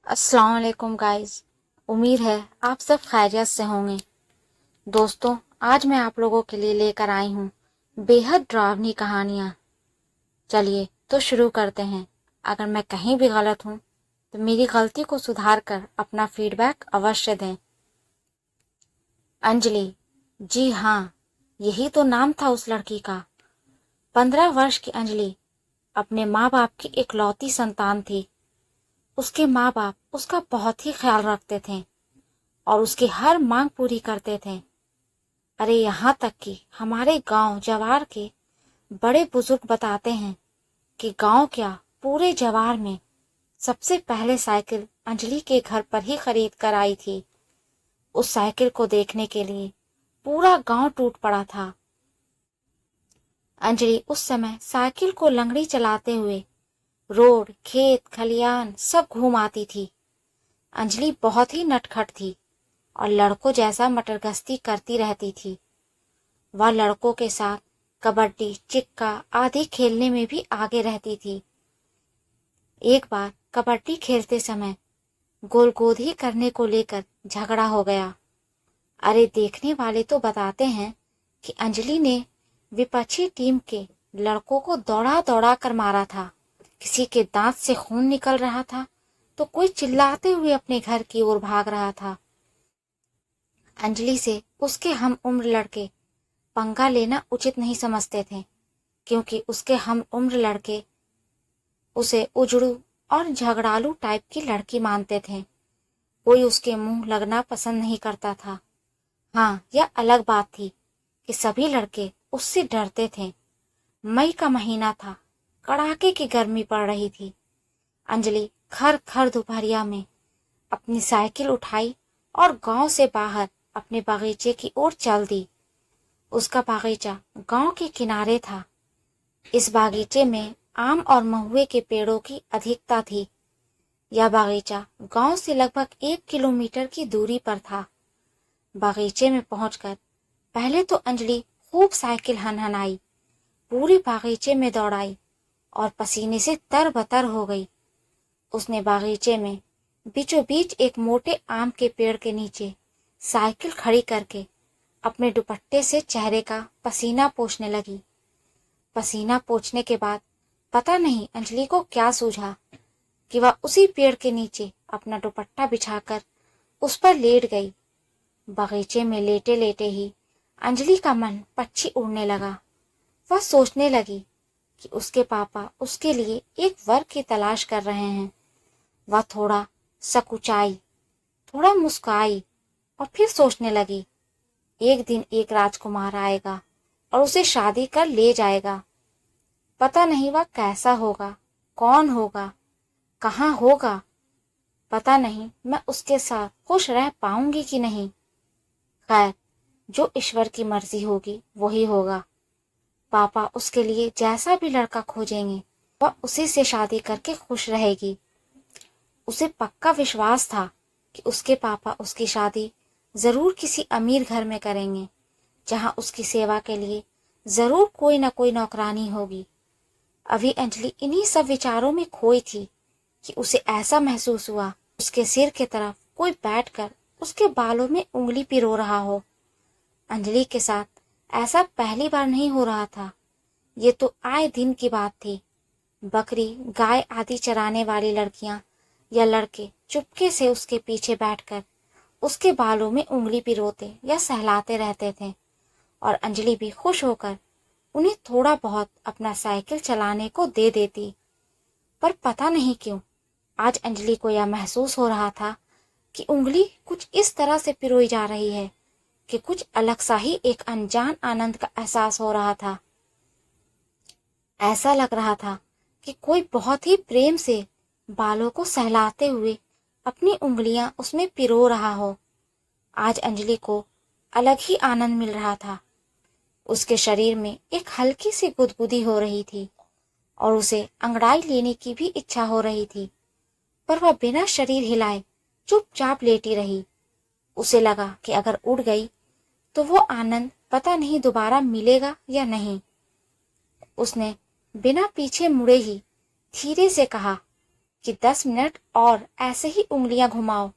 अस्सलाम वालेकुम गाइस। उम्मीद है आप सब खैरियत से होंगे। दोस्तों, आज मैं आप लोगों के लिए लेकर आई हूँ बेहद डरावनी कहानियाँ। चलिए तो शुरू करते हैं। अगर मैं कहीं भी गलत हूँ तो मेरी गलती को सुधार कर अपना फीडबैक अवश्य दें। अंजलि, जी हाँ, यही तो नाम था उस लड़की का। 15 वर्ष की अंजलि अपने माँ बाप की इकलौती संतान थी। उसके माँ बाप उसका बहुत ही ख्याल रखते थे और उसकी हर मांग पूरी करते थे। अरे यहाँ तक कि हमारे गांव जवार के बड़े बुजुर्ग बताते हैं कि गांव क्या, पूरे जवार में सबसे पहले साइकिल अंजलि के घर पर ही खरीद कर आई थी। उस साइकिल को देखने के लिए पूरा गांव टूट पड़ा था। अंजलि उस समय साइकिल को लंगड़ी चलाते हुए रोड, खेत, खलियान सब घूम आती थी। अंजलि बहुत ही नटखट थी और लड़कों जैसा मटरगश्ती करती रहती थी। वह लड़कों के साथ कबड्डी, चिक्का आदि खेलने में भी आगे रहती थी। एक बार कबड्डी खेलते समय गोलगोदी करने को लेकर झगड़ा हो गया। अरे देखने वाले तो बताते हैं कि अंजलि ने विपक्षी टीम के लड़कों को दौड़ा दौड़ा कर मारा था। किसी के दांत से खून निकल रहा था तो कोई चिल्लाते हुए अपने घर की ओर भाग रहा था। अंजलि से उसके हम उम्र लड़के पंगा लेना उचित नहीं समझते थे, क्योंकि उसके हम उम्र लड़के उसे उजड़ू और झगड़ालू टाइप की लड़की मानते थे। कोई उसके मुंह लगना पसंद नहीं करता था। हाँ, यह अलग बात थी कि सभी लड़के उससे डरते थे। मई का महीना था, कड़ाके की गर्मी पड़ रही थी। अंजलि खर खर दोपहरिया में अपनी साइकिल उठाई और गांव से बाहर अपने बागीचे की ओर चल दी। उसका बागीचा गांव के किनारे था। इस बागीचे में आम और महुए के पेड़ों की अधिकता थी। यह बागीचा गांव से लगभग 1 किलोमीटर की दूरी पर था। बागीचे में पहुंचकर पहले तो अंजलि खूब साइकिल हनहनाई, पूरी बागीचे में दौड़ाई और पसीने से तरबतर हो गई। उसने बागीचे में बीचों बीच एक मोटे आम के पेड़ के नीचे साइकिल खड़ी करके अपने दुपट्टे से चेहरे का पसीना पोंछने लगी। पसीना पोंछने के बाद पता नहीं अंजलि को क्या सूझा कि वह उसी पेड़ के नीचे अपना दुपट्टा बिछाकर उस पर लेट गई। बगीचे में लेटे लेटे ही अंजलि का मन पक्षी उड़ने लगा। वह सोचने लगी कि उसके पापा उसके लिए एक वर की तलाश कर रहे हैं। वह थोड़ा सकुचाई, थोड़ा मुस्काई और फिर सोचने लगी, एक दिन एक राजकुमार आएगा और उसे शादी कर ले जाएगा। पता नहीं वह कैसा होगा, कौन होगा, कहाँ होगा। पता नहीं मैं उसके साथ खुश रह पाऊंगी कि नहीं। खैर, जो ईश्वर की मर्जी होगी वही होगा। पापा उसके लिए जैसा भी लड़का खोजेंगे वह उसी से शादी करके खुश रहेगी। उसे पक्का विश्वास था कि उसके पापा उसकी शादी जरूर किसी अमीर घर में करेंगे, जहां उसकी सेवा के लिए जरूर कोई न कोई नौकरानी होगी। अभी अंजलि इन्हीं सब विचारों में खोई थी कि उसे ऐसा महसूस हुआ उसके सिर की तरफ कोई बैठकर उसके बालों में उंगली पिरो रहा हो। अंजलि के साथ ऐसा पहली बार नहीं हो रहा था, ये तो आए दिन की बात थी। बकरी, गाय आदि चराने वाली लड़कियां या लड़के चुपके से उसके पीछे बैठकर उसके बालों में उंगली पिरोते या सहलाते रहते थे और अंजलि भी खुश होकर उन्हें थोड़ा बहुत अपना साइकिल चलाने को दे देती। पर पता नहीं क्यों आज अंजलि को यह महसूस हो रहा था कि उंगली कुछ इस तरह से पिरोई जा रही है कि कुछ अलग सा ही एक अनजान आनंद का एहसास हो रहा था। ऐसा लग रहा था कि कोई बहुत ही प्रेम से बालों को सहलाते हुए अपनी उंगलियां उसमें पिरो रहा हो। आज अंजलि को अलग ही आनंद मिल रहा था। उसके शरीर में एक हल्की सी गुदगुदी हो रही थी और उसे अंगड़ाई लेने की भी इच्छा हो रही थी, पर वह बिना शरीर हिलाए चुपचाप लेटी रही। उसे लगा कि अगर उड़ गई तो वो आनंद पता नहीं दोबारा मिलेगा या नहीं। उसने बिना पीछे मुड़े ही धीरे से कहा कि 10 मिनट और ऐसे ही उंगलियां घुमाओ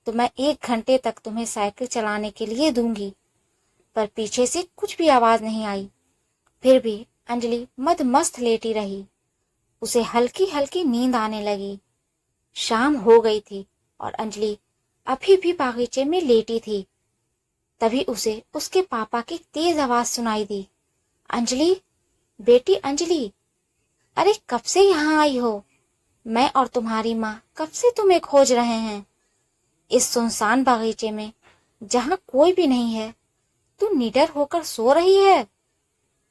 तो मैं 1 घंटे तक तुम्हें साइकिल चलाने के लिए दूंगी। पर पीछे से कुछ भी आवाज नहीं आई। फिर भी अंजलि मदमस्त लेटी रही। उसे हल्की हल्की नींद आने लगी। शाम हो गई थी और अंजलि अभी भी बागीचे में लेटी थी। तभी उसे उसके पापा की तेज आवाज सुनाई दी। अंजलि, बेटी अंजलि, अरे कब से यहाँ आई हो? मैं और तुम्हारी माँ कब से तुम्हें खोज रहे हैं। इस सुनसान बागीचे में जहाँ कोई भी नहीं है, तू निडर होकर सो रही है।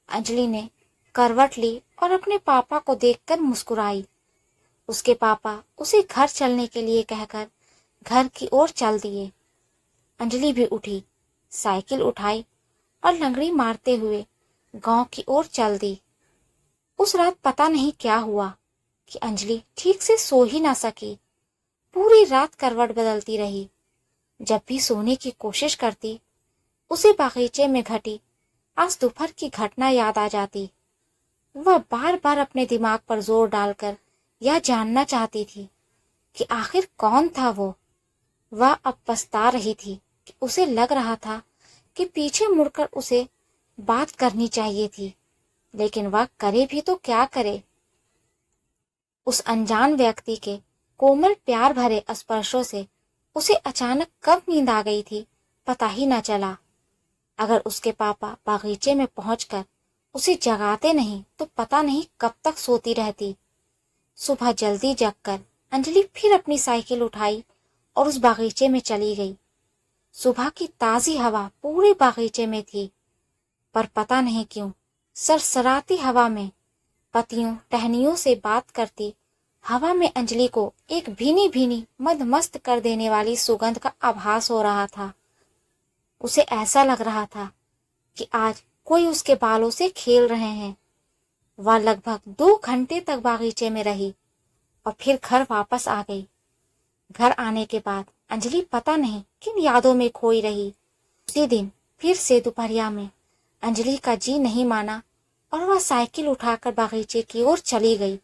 अंजलि ने करवट ली और अपने पापा को देखकर मुस्कुराई। उसके पापा उसे घर चलने के लिए कहकर घर की ओर चल दिए। अंजलि भी उठी, साइकिल उठाई और लंगड़ी मारते हुए गांव की ओर चल दी। उस रात पता नहीं क्या हुआ कि अंजलि ठीक से सो ही ना सकी। पूरी रात करवट बदलती रही। जब भी सोने की कोशिश करती, उसे बागीचे में घटी आज दोपहर की घटना याद आ जाती। वह बार बार अपने दिमाग पर जोर डालकर यह जानना चाहती थी कि आखिर कौन था वो। वह अब पछता रही थी कि उसे लग रहा था कि पीछे मुड़कर उसे बात करनी चाहिए थी, लेकिन वह करे भी तो क्या करे। उस अनजान व्यक्ति के कोमल प्यार भरे स्पर्शों से उसे अचानक कब नींद आ गई थी पता ही न चला। अगर उसके पापा बागीचे में पहुंचकर उसे जगाते नहीं तो पता नहीं कब तक सोती रहती। सुबह जल्दी जगकर अंजलि फिर अपनी साइकिल उठाई और उस बागीचे में चली गई। सुबह की ताजी हवा पूरे बागीचे में थी, पर पता नहीं क्यों सरसराती हवा में पत्तियों टहनियों से बात करती हवा में अंजलि को एक भीनी भीनी मदमस्त कर देने वाली सुगंध का आभास हो रहा था। उसे ऐसा लग रहा था कि आज कोई उसके बालों से खेल रहे हैं। वह लगभग 2 घंटे तक बागीचे में रही और फिर घर वापस आ गई। घर आने के बाद अंजलि पता नहीं किन यादों में खोई रही। उसी दिन फिर से दोपहरिया में अंजलि का जी नहीं माना और वह साइकिल उठाकर बागीचे की ओर चली गई।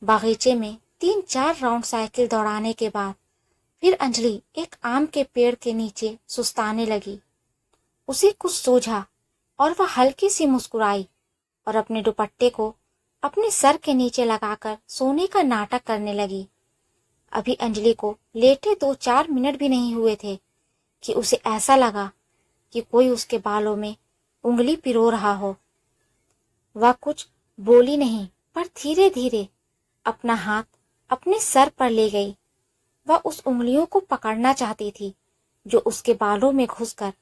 बागीचे में 3-4 राउंड साइकिल दौड़ाने के बाद फिर अंजलि एक आम के पेड़ के नीचे सुस्ताने लगी। उसे कुछ सूझा और वह हल्की सी मुस्कुराई और अपने दुपट्टे को अपने सर के नीचे लगाकर सोने का नाटक करने लगी। अभी अंजलि को लेटे 2-4 मिनट भी नहीं हुए थे कि उसे ऐसा लगा कि कोई उसके बालों में उंगली पिरो रहा हो। वह कुछ बोली नहीं, पर धीरे धीरे अपना हाथ अपने सर पर ले गई। वह उस उंगलियों को पकड़ना चाहती थी जो उसके बालों में घुसकर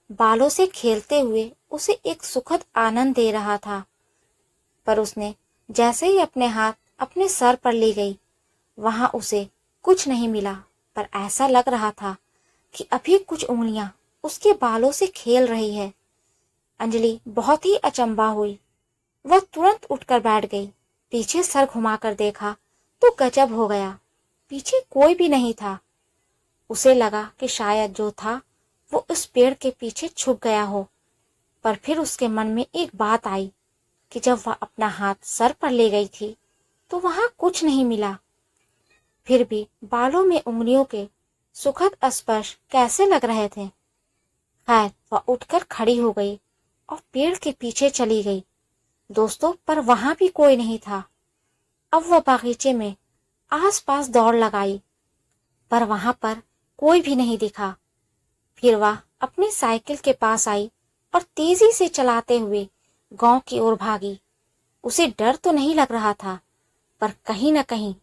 बालों से खेलते हुए उसे एक सुखद आनंद दे रहा था। पर उसने जैसे ही अपने हाथ अपने सर पर ले गई, वहां उसे कुछ नहीं मिला, पर ऐसा लग रहा था कि अभी कुछ उंगलियां उसके बालों से खेल रही है। अंजलि बहुत ही अचंभा हुई। वह तुरंत उठकर बैठ गई। पीछे सर घुमाकर देखा तो गजब हो गया, पीछे कोई भी नहीं था। उसे लगा कि शायद जो था वो उस पेड़ के पीछे छुप गया हो, पर फिर उसके मन में एक बात आई कि जब वह अपना हाथ सर पर ले गई थी तो वहां कुछ नहीं मिला। फिर भी बालों में उंगलियों के सुखद स्पर्श कैसे लग रहे थे। खैर, वह उठकर खड़ी हो गई और पेड़ के पीछे चली गई। दोस्तों, पर वहां भी कोई नहीं था। अब वह बागीचे में आसपास दौड़ लगाई, पर वहां पर कोई भी नहीं दिखा। फिर वह अपनी साइकिल के पास आई और तेजी से चलाते हुए गांव की ओर भागी। उसे डर तो नहीं लग रहा था, पर कहीं न कहीं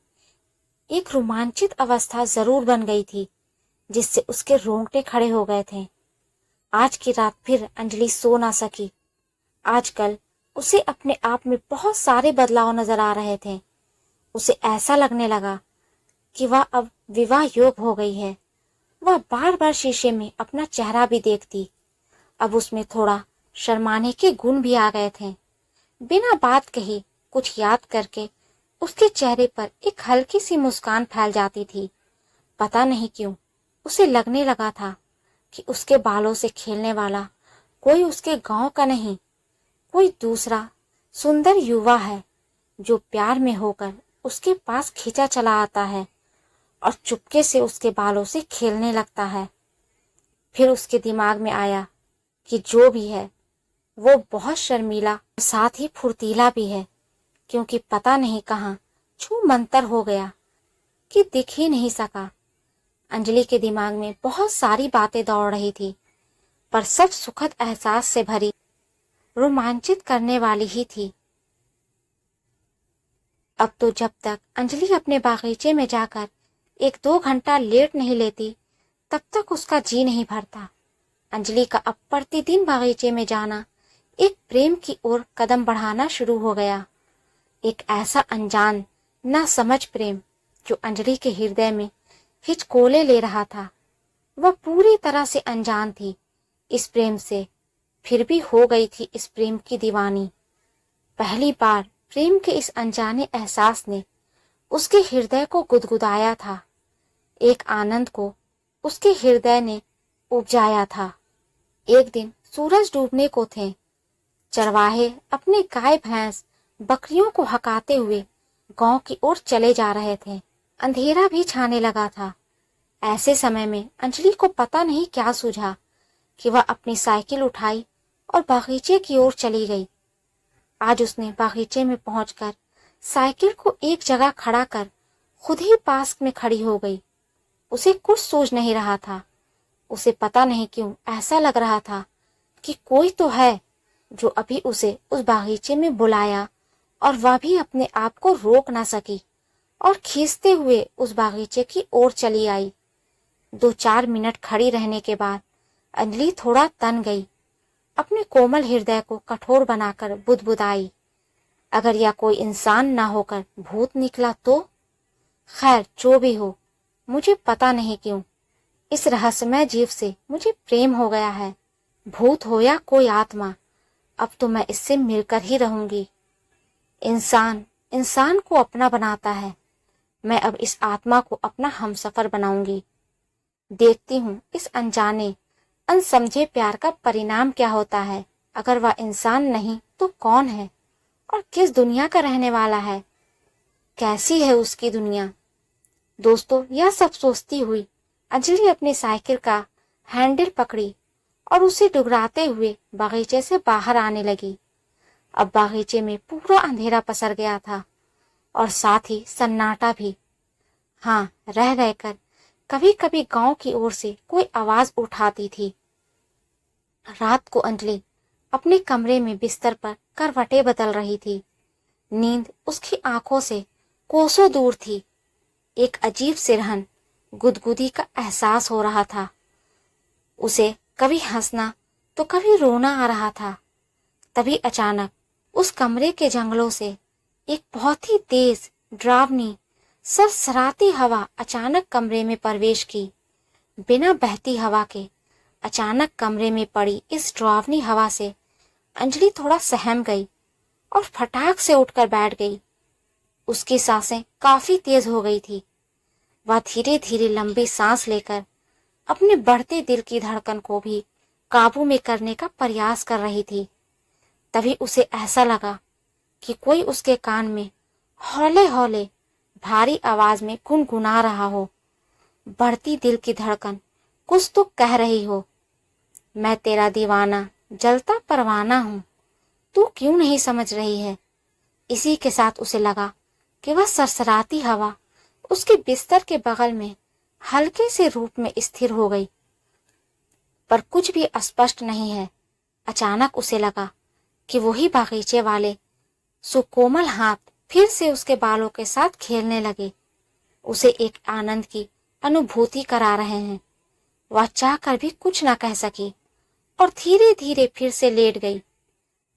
एक रोमांचित अवस्था जरूर बन गई थी, जिससे उसके रोंगटे खड़े हो गए थे। आज की रात फिर अंजलि सो ना सकी। आजकल उसे अपने आप में बहुत सारे बदलाव नजर आ रहे थे। उसे ऐसा लगने लगा कि वह अब विवाह योग हो गई है। वह बार बार शीशे में अपना चेहरा भी देखती। अब उसमें थोड़ा शर्माने के गुण भी आ गए थे। बिना बात कही कुछ याद करके उसके चेहरे पर एक हल्की सी मुस्कान फैल जाती थी। पता नहीं क्यों उसे लगने लगा था कि उसके बालों से खेलने वाला कोई उसके गांव का नहीं, कोई दूसरा सुंदर युवा है जो प्यार में होकर उसके पास खींचा चला आता है और चुपके से उसके बालों से खेलने लगता है। फिर उसके दिमाग में आया कि जो भी है वो बहुत शर्मीला और साथ ही फुर्तीला भी है, क्योंकि पता नहीं कहाँ छू मंतर हो गया कि दिख ही नहीं सका। अंजलि के दिमाग में बहुत सारी बातें दौड़ रही थी, पर सब सुखद एहसास से भरी, रोमांचित करने वाली ही थी। अब तो जब तक अंजलि अपने बागीचे में जाकर 1-2 घंटा लेट नहीं लेती, तब तक उसका जी नहीं भरता। अंजलि का अब प्रतिदिन बागीचे में जाना एक प्रेम की ओर कदम बढ़ाना शुरू हो गया। एक ऐसा अनजान ना समझ प्रेम जो अंजलि के हृदय में हिचकोले ले रहा था। वह पूरी तरह से अनजान थी इस प्रेम से, फिर भी हो गई थी इस प्रेम की दीवानी। पहली बार प्रेम के इस अनजाने एहसास ने उसके हृदय को गुदगुदाया था। एक आनंद को उसके हृदय ने उपजाया था। एक दिन सूरज डूबने को थे। चरवाहे अपने गाय भैंस बकरियों को हकाते हुए गांव की ओर चले जा रहे थे। अंधेरा भी छाने लगा था। ऐसे समय में अंजलि को पता नहीं क्या सूझा कि वह अपनी साइकिल उठाई और बागीचे की ओर चली गई। आज उसने बागीचे में पहुंचकर साइकिल को एक जगह खड़ा कर खुद ही पास में खड़ी हो गई। उसे कुछ सूझ नहीं रहा था। उसे पता नहीं क्यों ऐसा लग रहा था कि कोई तो है जो अभी उसे उस बागीचे में बुलाया, और वह भी अपने आप को रोक ना सकी और खींचते हुए उस बागीचे की ओर चली आई। 2-4 मिनट खड़ी रहने के बाद अंजलि थोड़ा तन गई। अपने कोमल हृदय को कठोर बनाकर बुदबुदाई, अगर यह कोई इंसान ना होकर भूत निकला तो? खैर जो भी हो, मुझे पता नहीं क्यों इस रहस्यमय जीव से मुझे प्रेम हो गया है। भूत हो या कोई आत्मा, अब तो मैं इससे मिलकर ही रहूंगी। इंसान इंसान को अपना बनाता है। मैं अब इस आत्मा को अपना हमसफर बनाऊंगी। देखती हूँ इस अनजाने अनसमझे प्यार का परिणाम क्या होता है। अगर वह इंसान नहीं तो कौन है और किस दुनिया का रहने वाला है? कैसी है उसकी दुनिया? दोस्तों, यह सब सोचती हुई अंजलि अपनी साइकिल का हैंडल पकड़ी और उसे डुगराते हुए बागीचे से बाहर आने लगी। अब बागीचे में पूरा अंधेरा पसर गया था और साथ ही सन्नाटा भी। हाँ, रह रहकर कभी कभी गांव की ओर से कोई आवाज उठाती थी। रात को अंजलि अपने कमरे में बिस्तर पर करवटें बदल रही थी। नींद उसकी आंखों से कोसों दूर थी। एक अजीब सिरहन गुदगुदी का एहसास हो रहा था। उसे कभी हंसना तो कभी रोना आ रहा था। तभी अचानक उस कमरे के जंगलों से एक बहुत ही तेज, डरावनी, सरसराती हवा अचानक कमरे में प्रवेश की। बिना बहती हवा के अचानक कमरे में पड़ी इस डरावनी हवा से अंजलि थोड़ा सहम गई और फटाक से उठकर बैठ गई। उसकी सांसें काफी तेज हो गई थी। वह धीरे धीरे लंबी सांस लेकर अपने बढ़ते दिल की धड़कन को भी काबू में करने का प्रयास कर रही थी। तभी उसे ऐसा लगा कि कोई उसके कान में हौले हौले भारी आवाज में गुनगुना रहा हो। बढ़ती दिल की धड़कन कुछ तो कह रही हो, मैं तेरा दीवाना जलता परवाना हूं, तू क्यों नहीं समझ रही है। इसी के साथ उसे लगा कि वह सरसराती हवा उसके बिस्तर के बगल में हल्के से रूप में स्थिर हो गई, पर कुछ भी स्पष्ट नहीं है। अचानक उसे लगा कि वही बागीचे वाले सुकोमल हाथ फिर से उसके बालों के साथ खेलने लगे। उसे एक आनंद की अनुभूति करा रहे हैं। वह चाहकर भी कुछ न कह सकी और धीरे धीरे फिर से लेट गई।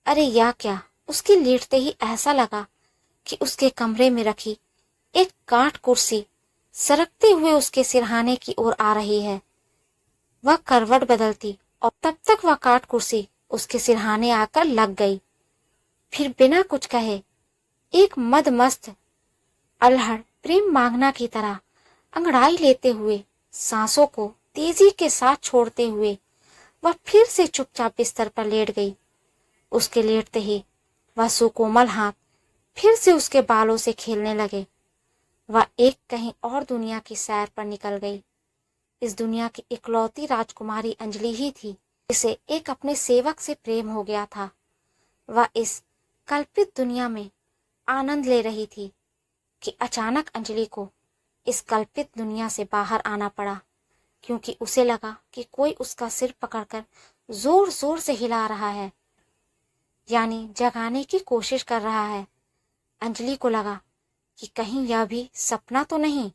अरे या क्या, उसके लेटते ही ऐसा लगा कि उसके कमरे में रखी एक काठ कुर्सी सरकते हुए उसके सिरहाने की ओर आ रही है। वह करवट बदलती और तब तक वह काठ कुर्सी उसके सिरहाने आकर लग गई। फिर बिना कुछ कहे एक मदमस्त अल्हड़ प्रेम मांगना की तरह अंगड़ाई लेते हुए, सांसों को तेजी के साथ छोड़ते हुए वह फिर से चुपचाप बिस्तर पर लेट गई। उसके लेटते ही वह सुकोमल हाथ फिर से उसके बालों से खेलने लगे। वह एक कहीं और दुनिया की सैर पर निकल गई। इस दुनिया की इकलौती राजकुमारी अंजलि ही थी जिसे एक अपने सेवक से प्रेम हो गया था। वह इस कल्पित दुनिया में आनंद ले रही थी कि अचानक अंजलि को इस कल्पित दुनिया से बाहर आना पड़ा, क्योंकि उसे लगा कि कोई उसका सिर पकड़कर जोर जोर से हिला रहा है, यानी जगाने की कोशिश कर रहा है। अंजलि को लगा कि कहीं यह भी सपना तो नहीं,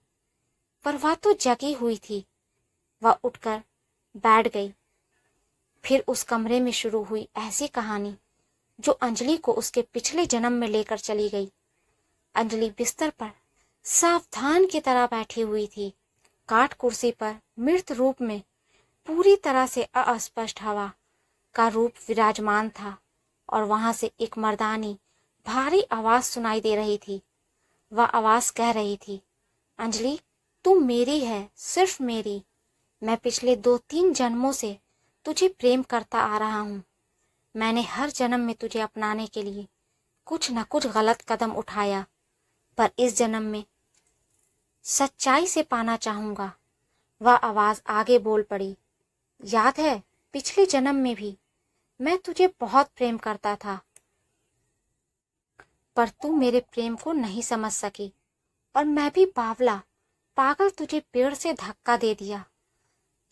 पर वह तो जगी हुई थी। वह उठकर बैठ गई। फिर उस कमरे में शुरू हुई ऐसी कहानी जो अंजलि को उसके पिछले जन्म में लेकर चली गई। अंजलि बिस्तर पर सावधान की तरह बैठी हुई थी। काठ कुर्सी पर मृत रूप में पूरी तरह से अस्पष्ट हवा का रूप विराजमान था और वहां से एक मर्दानी भारी आवाज सुनाई दे रही थी। वह आवाज कह रही थी, अंजलि तुम मेरी है, सिर्फ मेरी। मैं पिछले 2-3 जन्मों से तुझे प्रेम करता आ रहा हूँ। मैंने हर जन्म में तुझे अपनाने के लिए कुछ न कुछ गलत कदम उठाया, पर इस जन्म में सच्चाई से पाना चाहूंगा। वह आवाज आगे बोल पड़ी, याद है पिछले जन्म में भी मैं तुझे बहुत प्रेम करता था, पर तू मेरे प्रेम को नहीं समझ सकी और मैं भी बावला पागल तुझे पेड़ से धक्का दे दिया।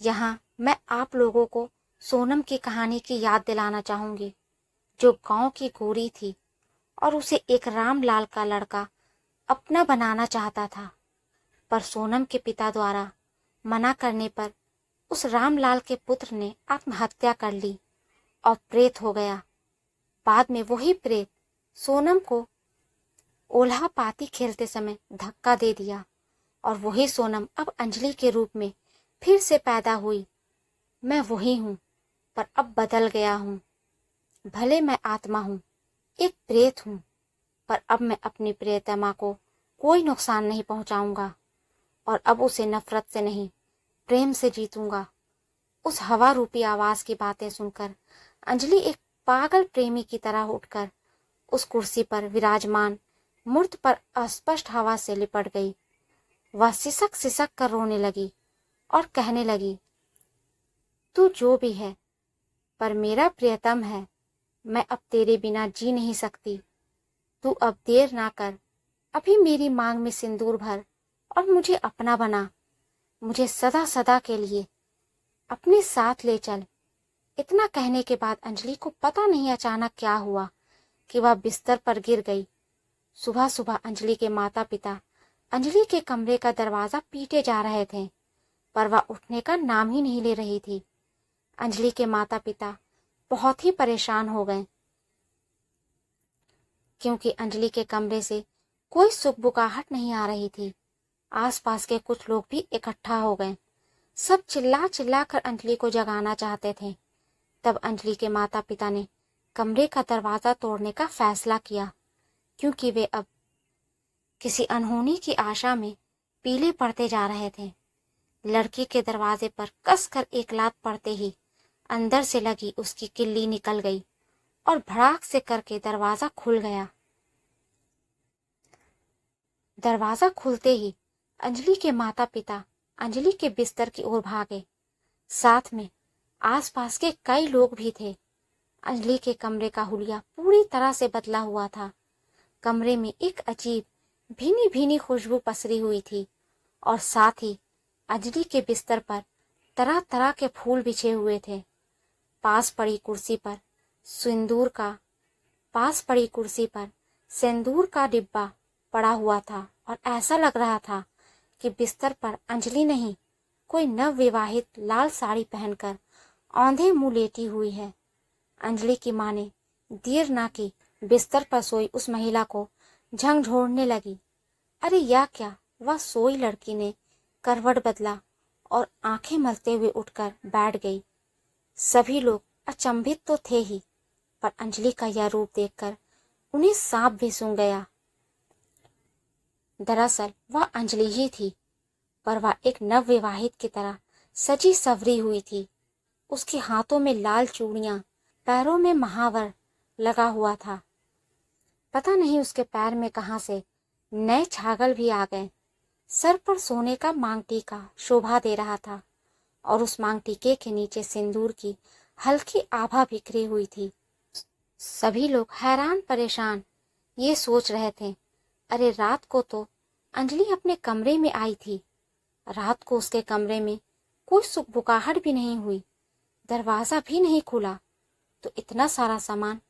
यहाँ मैं आप लोगों को सोनम की कहानी की याद दिलाना चाहूंगी, जो गांव की गोरी थी और उसे एक रामलाल का लड़का अपना बनाना चाहता था, पर सोनम के पिता द्वारा मना करने पर उस रामलाल के पुत्र ने आत्महत्या कर ली और प्रेत हो गया। बाद में वही प्रेत सोनम को ओल्हा पाती खेलते समय धक्का दे दिया और वही सोनम अब अंजलि के रूप में फिर से पैदा हुई। मैं वही हूँ, पर अब बदल गया हूँ। भले मैं आत्मा हूँ, एक प्रेत हूँ, पर अब मैं अपनी प्रियतमा को कोई नुकसान नहीं पहुंचाऊंगा और अब उसे नफरत से नहीं, प्रेम से जीतूंगा। उस हवा रूपी आवाज की बातें सुनकर अंजलि एक पागल प्रेमी की तरह उठकर उस कुर्सी पर विराजमान मूर्त पर अस्पष्ट हवा से लिपट गई। वह सिसक सिसक कर रोने लगी और कहने लगी, तू जो भी है, पर मेरा प्रियतम है। मैं अब तेरे बिना जी नहीं सकती। तू अब देर ना कर, अभी मेरी मांग में सिंदूर भर और मुझे अपना बना। मुझे सदा सदा के लिए अपने साथ ले चल। इतना कहने के बाद अंजलि को पता नहीं अचानक क्या हुआ कि वह बिस्तर पर गिर गई। सुबह सुबह अंजलि के माता पिता अंजलि के कमरे का दरवाजा पीटे जा रहे थे, पर वह उठने का नाम ही नहीं ले रही थी। अंजलि के माता पिता बहुत ही परेशान हो गए, क्योंकि अंजलि के कमरे से कोई सुखबुकाहट नहीं आ रही थी। आसपास के कुछ लोग भी इकट्ठा हो गए। सब चिल्ला चिल्ला कर अंजलि को जगाना चाहते थे। तब अंजलि के माता पिता ने कमरे का दरवाजा तोड़ने का फैसला किया, क्योंकि वे अब किसी अनहोनी की आशा में पीले पड़ते जा रहे थे। लड़की के दरवाजे पर कसकर एक लात पड़ते ही अंदर से लगी उसकी किल्ली निकल गई और भड़ाक से करके दरवाजा खुल गया। दरवाजा खुलते ही अंजलि के माता पिता अंजलि के बिस्तर की ओर भागे। साथ में आसपास के कई लोग भी थे। अंजलि के कमरे का हुलिया पूरी तरह से बदला हुआ था। कमरे में एक अजीब भीनी भीनी खुशबू पसरी हुई थी और साथ ही अंजलि के बिस्तर पर तरह तरह के फूल बिछे हुए थे। पास पड़ी कुर्सी पर सिंदूर का डिब्बा पड़ा हुआ था और ऐसा लग रहा था कि बिस्तर पर अंजलि नहीं, कोई नवविवाहित लाल साड़ी पहनकर औंधे मुंह लेटी हुई है। अंजलि की मां ने देर ना की, बिस्तर पर सोई उस महिला को झंझोड़ने लगी। अरे यह क्या! वह सोई लड़की ने करवट बदला और आंखें मलते हुए उठकर बैठ गई। सभी लोग अचंभित तो थे ही, पर अंजलि का यह रूप देखकर उन्हें सांप भी सूंघ गया। दरअसल वह अंजलि ही थी, पर वह एक नवविवाहित की तरह सजी सवरी हुई थी। उसके हाथों में लाल चूड़ियां, पैरों में महावर लगा हुआ था। पता नहीं उसके पैर में कहां से नए छागल भी आ गए। सर पर सोने का मांग टीका शोभा दे रहा था और उस मांग टीके के नीचे सिंदूर की हल्की आभा बिखरी हुई थी। सभी लोग हैरान परेशान ये सोच रहे थे, अरे रात को तो अंजलि अपने कमरे में आई थी, रात को उसके कमरे में कोई सुखबुकाहट भी नहीं हुई, दरवाजा भी नहीं खुला, तो इतना सारा सामान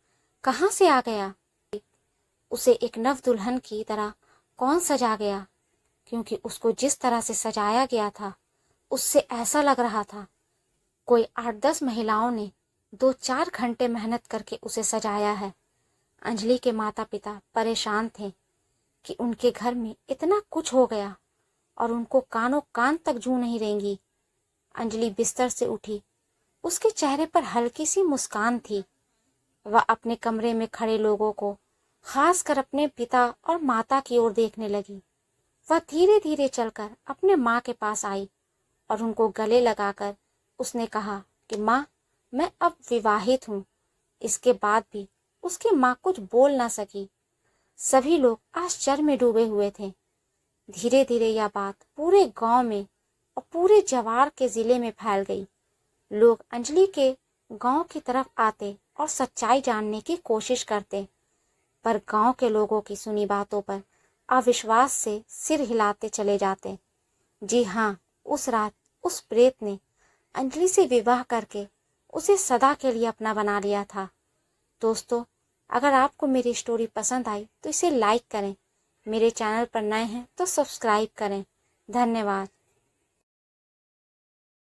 कहाँ से आ गया? उसे एक नव दुल्हन की तरह कौन सजा गया? क्योंकि उसको जिस तरह से सजाया गया था उससे ऐसा लग रहा था कोई 8-10 महिलाओं ने 2-4 घंटे मेहनत करके उसे सजाया है। अंजलि के माता पिता परेशान थे कि उनके घर में इतना कुछ हो गया और उनको कानों कान तक जू नहीं रहेंगी। अंजलि बिस्तर से उठी, उसके चेहरे पर हल्की सी मुस्कान थी। वह अपने कमरे में खड़े लोगों को, खासकर अपने पिता और माता की ओर देखने लगी। वह धीरे धीरे चलकर अपने माँ के पास आई और उनको गले लगाकर उसने कहा कि माँ, मैं अब विवाहित हूँ। इसके बाद भी उसकी माँ कुछ बोल ना सकी। सभी लोग आश्चर्य में डूबे हुए थे। धीरे धीरे यह बात पूरे गांव में और पूरे जवार के जिले में फैल गई। लोग अंजलि के गांव की तरफ आते और सच्चाई जानने की कोशिश करते, पर गांव के लोगों की सुनी बातों पर अविश्वास से सिर हिलाते चले जाते। जी हाँ, उस रात उस प्रेत ने अंजलि से विवाह करके उसे सदा के लिए अपना बना लिया था। दोस्तों, अगर आपको मेरी स्टोरी पसंद आई तो इसे लाइक करें, मेरे चैनल पर नए हैं तो सब्सक्राइब करें। धन्यवाद।